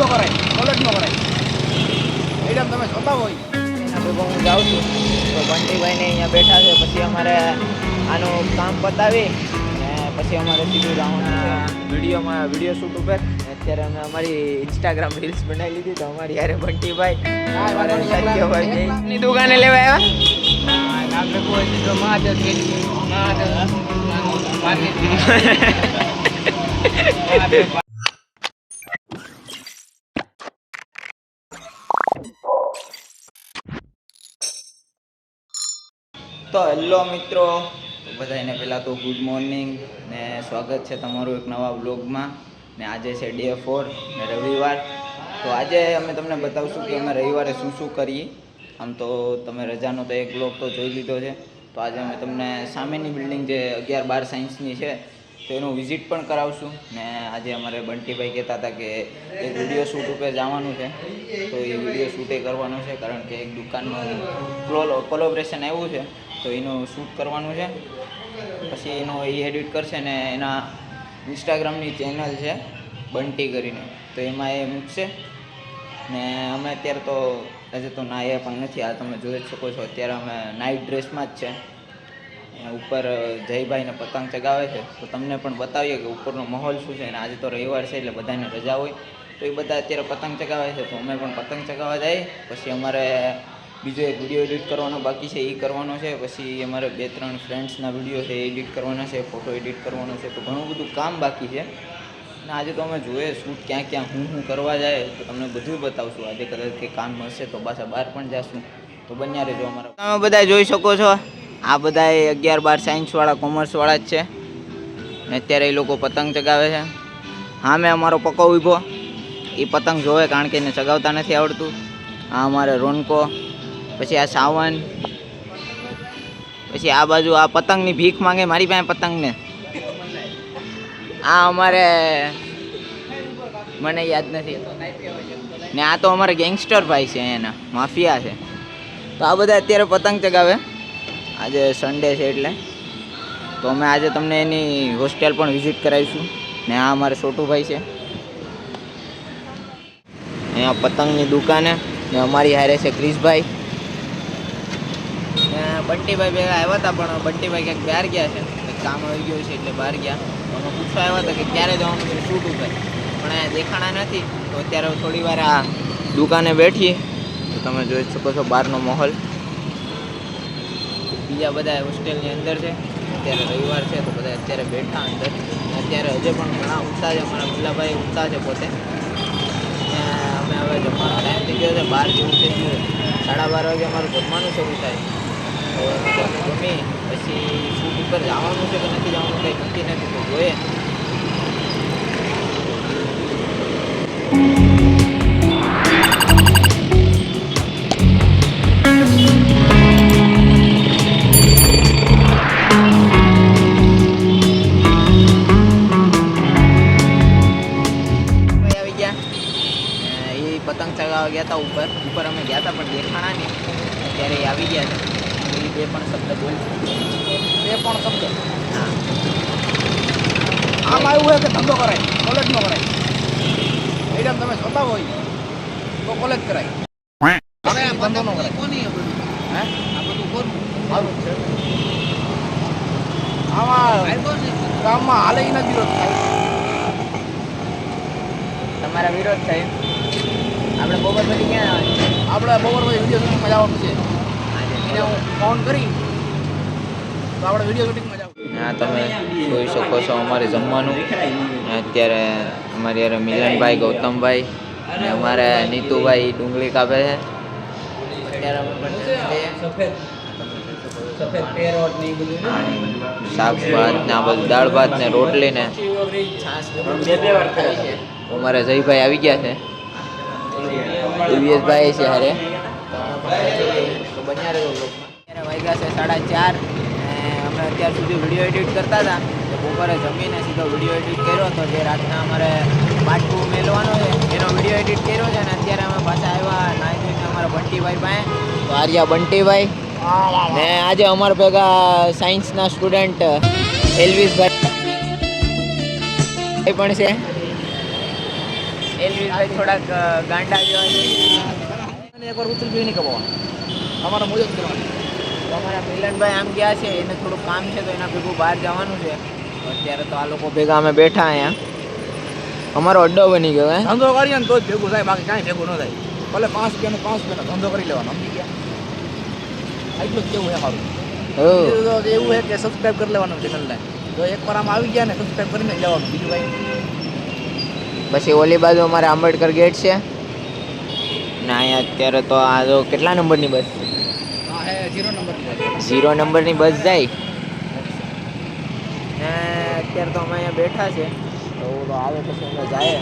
ધંધો કરાય, કોલેજનો કરાય. મેડમ તમે જોતા હોય હું જાઉં છું તો બંટીભાઈને અહીંયા બેઠા છે. પછી અમારે આનું કામ પતાવી ને પછી અમારે સીધું જવાનું વિડીયો શૂટ ઉપર. અત્યારે અમે અમારી ઇન્સ્ટાગ્રામ રીલ્સ બનાવી લીધી તો અમારી યારે બંટીભાઈ ની દુકાને લેવા આવ્યા. તો હેલો મિત્રો, બધાને પહેલાં તો ગુડ મોર્નિંગ ને સ્વાગત છે તમારું એક નવા વ્લોગમાં. ને આજે છે ડે 4 ને રવિવાર. તો આજે અમે તમને બતાવશું કે અમે રવિવારે શું શું કરીએ. આમ તો તમે રજાનો તો એક વ્લોગ તો જોઈ લીધો છે. તો આજે અમે તમને સામેની બિલ્ડિંગ જે 11-12 સાયન્સની છે તો એનું વિઝિટ પણ કરાવશું. ને આજે અમારે બંટીભાઈ કહેતા હતા કે એક વિડીયો શૂટ ઉપર જવાનું છે તો એ વિડીયો શૂટે કરવાનું છે, કારણ કે એક દુકાનનું કોલોબરેશન આવ્યું છે તો એનું શૂટ કરવાનું છે. પછી એનો એ એડિટ કરશે ને એના ઇન્સ્ટાગ્રામની ચેનલ છે બંટી કરીને, તો એમાં એ મૂકશે. ને અમે અત્યારે તો હજુ તો નાહ્યા પણ નથી. આ તમે જોઈ જ શકો છો, અત્યારે અમે નાઇટ ડ્રેસમાં જ છે. ઉપર જયભાઈને પતંગ ચગાવે છે તો તમને પણ બતાવીએ કે ઉપરનો માહોલ શું છે. અને આજે તો રવિવાર છે એટલે બધાને રજા હોય તો એ બધા અત્યારે પતંગ ચગાવે છે, તો અમે પણ પતંગ ચગાવવા જઈએ. પછી અમારે બીજો એક વિડીયો એડિટ કરવાનો બાકી છે, એ કરવાનો છે. પછી અમારે 2-3 ફ્રેન્ડ્સના વિડીયો છે એ એડિટ કરવાના છે, ફોટો એડિટ કરવાનો છે. તો ઘણું બધું કામ બાકી છે. અને આજે તો અમે જોઈએ શૂટ ક્યાં ક્યાં હું કરવા જાય તો તમને બધું બતાવશું. આજે કદાચ કંઈ કામ મળશે તો પાછા બહાર પણ જઈશું, તો બન્યા રહેજો અમારા. તમે બધા જોઈ શકો છો, આ બધા 11-12 સાયન્સવાળા કોમર્સવાળા જ છે ને અત્યારે એ લોકો પતંગ ચગાવે છે. હા, મેં અમારો પક્કો ઊભો એ પતંગ જોવે કારણ કે એને ચગાવતા નથી આવડતું. આ અમારે રોનકો, પછી આ સાવન, પછી આ બાજુ આ પતંગની ભીખ માંગે મારી પાસે પતંગને. આ અમારે મને યાદ નથી ને આ તો અમારે ગેંગસ્ટર ભાઈ છે, એના માફિયા છે. તો આ બધા અત્યારે પતંગ ચગાવે. આજે સન્ડે છે એટલે તો અમે આજે તમને એની હોસ્ટેલ પણ વિઝિટ કરાવીશું. ને આ અમારે છોટુભાઈ છે, અહીંયા પતંગની દુકાને. ને અમારી હારે છે ક્રિશભાઈ ને બંટીભાઈ ભેગા આવ્યા હતા, પણ બંટીભાઈ ક્યાંક બહાર ગયા છે, કામ આવી ગયું છે એટલે બહાર ગયા. અમે પૂછવા આવ્યા હતા કે ક્યારે જવાનું છે શૂટ ઉપર, પણ અહીંયા દેખાણા નથી. તો અત્યારે થોડી વાર આ દુકાને બેઠીએ તો તમે જોઈ શકો છો બહારનો માહોલ. બીજા બધા હોસ્ટેલની અંદર છે, અત્યારે રવિવાર છે તો બધા અત્યારે બેઠા અંદર. અત્યારે હજુ પણ ઘણા ઊંચા છે, અમારા મુલ્લાભાઈ ઊંચા છે પોતે. અમે હવે જમવાનો ટાઈમ થઈ ગયો છે, 12 જેવું થઈ ગયું. 12:30 વાગે અમારું જમવાનું શરૂ થાય. તો જમી પછી શૂટ ઉપર જવાનું છે કે નથી જવાનું કંઈ નક્કી નથી, તો જોઈએ. પતંગ ચગાવવા ગયા હતા ઉપર અમે ગયા હતા પણ દેખાણા નહીં. અત્યારે એ આવી ગયા છે, એ 2 પણ શબ્દ બોલશે. 2 પણ શબ્દ. હા, આમાં એવું હોય કે ધંધો કરાય, કોલેજનો કરાય. મેડમ તમે જોતા હોય તો કોલેજ કરાય. હવે આ ધંધો ન કરાય. હે આ બધું કોણ મારું છે. આમાં ગામમાં હાલે એના જ વિરોધ થાય. તમારા વિરોધ થાય. આપણે બપોર પછી ક્યાં આપણે બપોર પછી વિડીયો શૂટિંગમાં જવાનું છે. એને હું ફોન કરી તો આપણે વિડીયો શૂટિંગમાં જાવ. હા, તમે જોઈ શકો છો અમારે જમવાનું. અત્યારે અમારી યારે મિલનભાઈ, ગૌતમભાઈ અને અમારે નીતુભાઈ ડુંગળી કાપે છે. અત્યારે અમે શાક ભાત ને આ બધું દાળ ભાત ને રોટલી ને છાશ અમારે જયભાઈ આવી ગયા છે, દિવ્યેશભાઈ છે હારે. તો બન્યા રહ્યો અત્યારે વાગ્યા છે 4:30 ને અમે અત્યાર સુધી વિડીયો એડિટ કરતા હતા. તો બપોરે જમીને સીધો વિડીયો એડિટ કર્યો હતો, જે રાતના અમારે પાર્ટ 2 મેળવાનો છે એનો વિડીયો એડિટ કર્યો છે. અને અત્યારે અમે પાછા આવ્યા નાઈ ધોઈને અમારા બંટીભાઈ પાસે. તો આર્યા બંટીભાઈ ને આજે અમારા ભેગા સાયન્સના સ્ટુડન્ટ એલ્વિસભાઈ પણ છે. એલવીસભાઈ થોડાક ગાંડા જેવા છે. અને એકવાર ઉતરી જોઈ નહીં કપાવાનું, અમારે મોજ જ કરવાની. તો અમારા મિલનભાઈ આમ ગયા છે, એને થોડું કામ છે તો એના ભેગું બહાર જવાનું છે. તો અત્યારે તો આ લોકો ભેગા અમે બેઠા અહીંયા. અમારો અડ્ડો બની ગયો હે. ધંધો કરીએ ને તો જ ભેગું થાય, બાકી કાંઈ ભેગું ન થાય. ભલે 5 રૂપિયાનો ધંધો કરી લેવાનો, સમજી ગયા? એટલું જ કેવું છે મારું. બીજું તો એવું છે કે સબસ્ક્રાઈબ કરી લેવાનું ચેનલને. જો એકવાર આમ આવી ગયા ને સબસ્ક્રાઈબ કરીને જ લેવાનું, બીજું કાંઈ. પછી ઓલી બાજુ અમારે આંબેડકર ગેટ છે ને અહીંયા અત્યારે તો આ જો કેટલા નંબરની બસ? હા હે 0 નંબર. 0 નંબરની બસ જાય ને અત્યારે તો અમે અહીંયા બેઠા છે. તો ઓલો આવે પછી અમે જાય.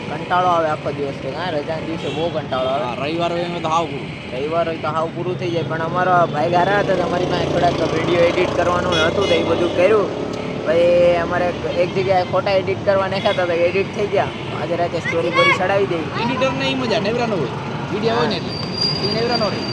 કંટાળો આવે આખો દિવસ, કે હા રજાના દિવસે બહુ કંટાળો આવે. રવિવાર હોય એમાં તો હાવ પૂરું. રવિવાર હોય તો હાવ પૂરું થઈ જાય. પણ અમારા ભાઈ ગારા હતા, તમારી પાસે થોડાક વિડીયો એડિટ કરવાનું હતું તો એ બધું કર્યું. પછી અમારે એક જગ્યાએ ફોટા એડિટ કરવા નાખ્યા હતા તો એડિટ થઈ ગયા. આજે રાતે સ્ટોરી બોરી ચડાવી દઈ. એડિટરને એ મજા નેવરાનો હોય, વિડીયો હોય ને એટલે એ નેવરાનો રહે.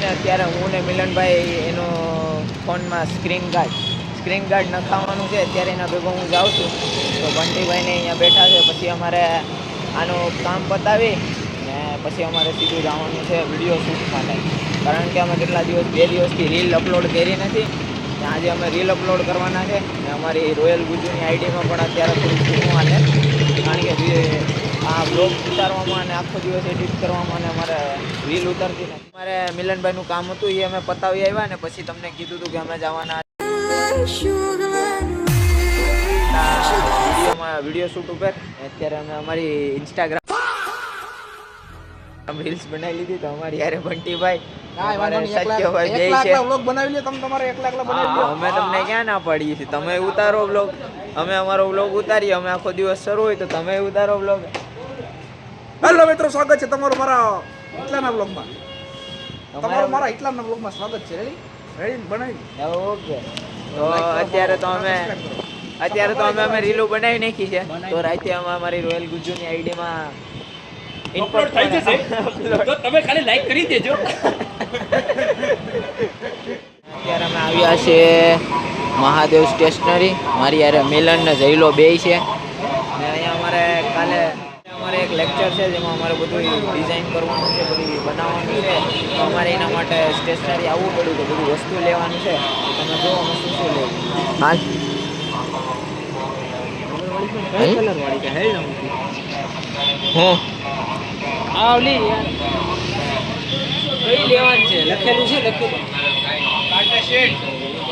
અત્યારે હું ને મિલનભાઈ એનો ફોનમાં સ્ક્રીન ગાર્ડ નખાવવાનું છે. અત્યારે એના ભેગો હું જાઉં છું. તો બંટીભાઈને અહીંયા બેઠા છે. પછી અમારે આનું કામ પતાવી ને પછી અમારે સીધું જવાનું છે વિડીયો શૂટ માટે. કારણ કે અમે કેટલા દિવસ 2 દિવસથી રીલ અપલોડ કરી નથી. ને આજે અમે રીલ અપલોડ કરવાના છે. ને અમારી રોયલ ગુજુની આઈડીમાં પણ અત્યારે થોડું શૂટમાં છે. કારણ કે આ બ્લોગ ઉતારવામાં અને આખો દિવસ એડિટ કરવામાં અને અમારે રીલ ઉતારતી ને અમારે મિલનભાઈનું કામ હતું એ અમે પતાવી આવ્યા. ને પછી તમને કીધું હતું કે અમે જવાના વિડીયો શૂટ ઉપર. અત્યારે અમે અમારી ઇન્સ્ટાગ્રામ રીલ્સ બનાવી લીધી. તો અમારી યારે બંટીભાઈ સત્યભાઈ બે છે. વ્લોગ બનાવી લે, તમે તમારે એકલા બનાવી લો. અમે તમને ક્યાં ના પાડીએ છીએ, તમે ઉતારો વ્લોગ, અમે અમારો વ્લોગ ઉતારીએ. અમે આખો દિવસ શરૂ હોય તો તમે ઉતારો વ્લોગ. હેલો મિત્રો, સ્વાગત છે તમારું મારા ઇટલાના વ્લોગમાં. તમારું મારા ઇટલાના વ્લોગમાં સ્વાગત છે. રેડી બનાવી ઓકે. તો અત્યારે તો અમે રીલો બનાવી નાખી છે. તો રાતે અમે અમારી રોયલ ગુજુની આઈડીમાં અપલોડ થઈ જશે તો તમે ખાલી લાઈક કરી દેજો. અત્યારે અમે આવ્યા છે મહાદેવ સ્ટેશનરી. મારી યારે મિલન ને જયલો બે છે. ને અહીંયા અમારે કાલે અમારે એક લેક્ચર છે જેમાં અમારે બધું ડિઝાઇન કરવાનું છે, બધું બનાવવાનું છે. તો અમારે એના માટે સ્ટેશનરી આવવું પડ્યું, તો બધું વસ્તુ લેવાનું છે. તમે જો અમે શું લેવું. હાલ હું આવલી યાર કઈ લેવાનું છે લખેલું છે, લખેલું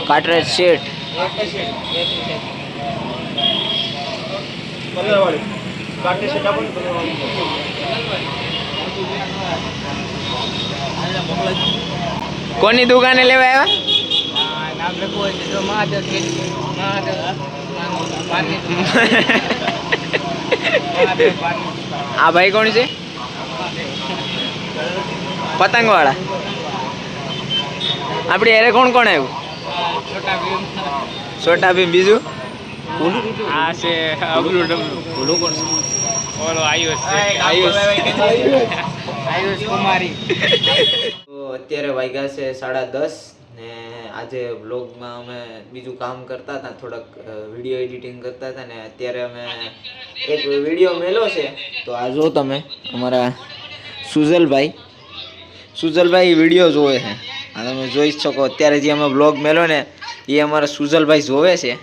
કાટરેજ શેટ કલર વાળી કાટે છે ડબલ કલર વાળી. કોની દુકાને લેવા આવ્યા? નામ લખવું હોય તો મહાદેવ આ ભાઈ કોણ છે? પતંગ વાળા. આપડી અરે કોણ કોણ આવ્યું? છોટા ભીમ. બીજું આ છે અબલુ ડબલુ. ઓલું કોણ છે? ઓલો આયુષ આયુષ કુમારી. તો અત્યારે વાગ્યા છે 10:30 ને આજે વ્લોગમાં અમે બીજું કામ કરતા હતા, થોડાક વિડીયો એડિટિંગ કરતા હતા. ને અત્યારે અમે એક વિડીયો મેલો છે. તો આ જો તમે અમારા સુજલભાઈ વિડીયો જોવે છે. આ તમે જોઈ શકો. અત્યારે જે અમે વ્લોગ મેલો ને એ અમારા સુજલભાઈ જોવે છે.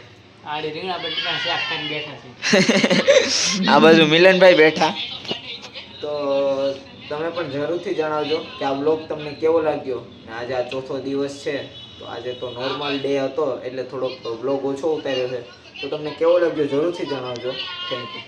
આ બાજુ મિલનભાઈ બેઠા. તો તમે પણ જરૂરથી જણાવજો કે આ વ્લોગ તમને કેવો લાગ્યો. ને આજે આ ચોથો દિવસ છે. તો આજે તો નોર્મલ ડે હતો એટલે થોડોક વ્લોગ ઓછો ઉતાર્યો છે. તો તમને કેવો લાગ્યો જરૂરથી જણાવજો. Thank you.